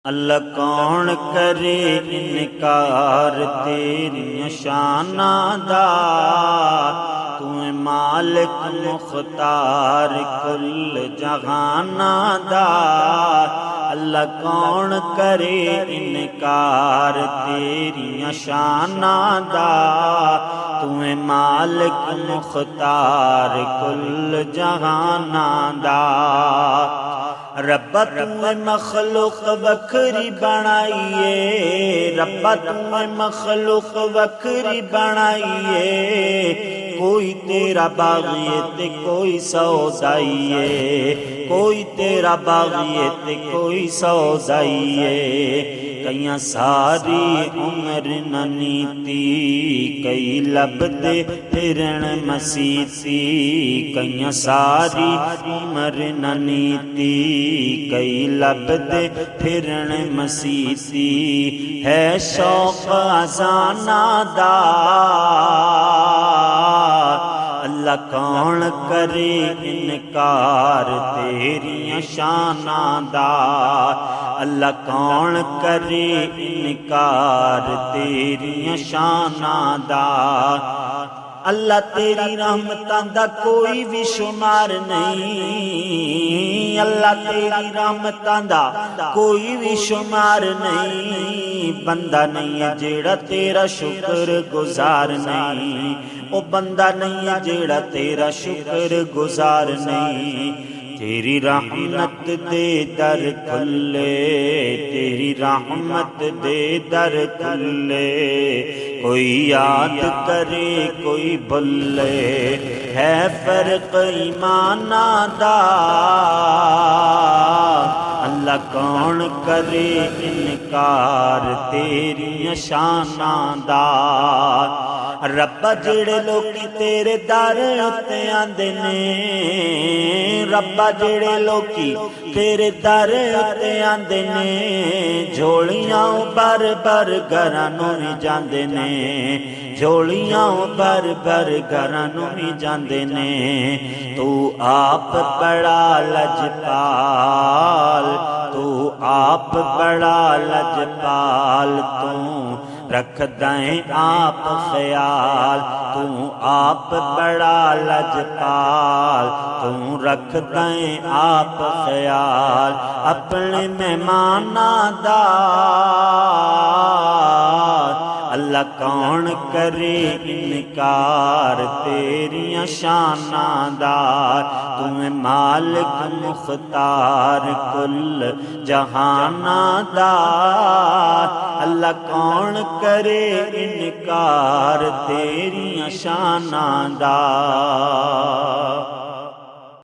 اللہ کون کرے انکار تیری شاناں دا، تو مالک مختار کل جہاناں دا۔ اللہ کون کرے انکار تیری شاناں دا، تو مالک مختار کل جہاناں دا۔ ربا تو مخلوق وکھری بنائیے، ربا تو مخلوق وکھری بنائیے، کوئی تیرا باغی تے کوئی سودائی ہے، کوئی تیرا باغی تے کوئی سودائی ہے۔ کئیاں ساری عمر ننیتی، کئی لبدے پھرن مسیتی، کئیاں ساری عمر ننیتی، کئی لبدے پھرن مسیتی، ہے شوق ازاناں دا۔ اللہ کون کرے انکار تیری شاناں دا، اللہ کون کرے انکار تیری شاناں دا۔ اللہ تیری رحمتاں دا کوئی بھی شمار نہیں، اللہ تیری رحمتاں دا کوئی بھی شمار نہیں۔ بندہ نہیں ہے جیڑا تیرا شکر گزار نہیں، او بندہ نہیں ہے جیڑا تیرا شکر گزار نہیں۔ تیری رحمت دے در کھلے، تیری رحمت دے در کھلے، کوئی یاد کرے کوئی بھلے، ہے فرق ایماناں دا۔ اللہ کون کرے انکار تیری شاناں دا۔ ربا جڑے لوکی تیرے در اتے آندے نے، ربا جڑے لوکی تیرے در اتے آندے نے، جھولیاں بھر بھر گھراں نوں وی جاندے نے، جھولیاں بھر بھر گھراں نوں وی جاندے نے۔ تو آپ بڑا لجپال، تو آپ بڑا لجپال، تو رکھدا ہے آپ خیال، تو آپ بڑا لجپال، تو رکھدا ہے آپ خیال اپنے مہماناں دا۔ اللہ کون کرے انکار تیری شاناں دا، تو مالک مختار کل جہاناں دا۔ اللہ کون کرے انکار تیری شاناں دا۔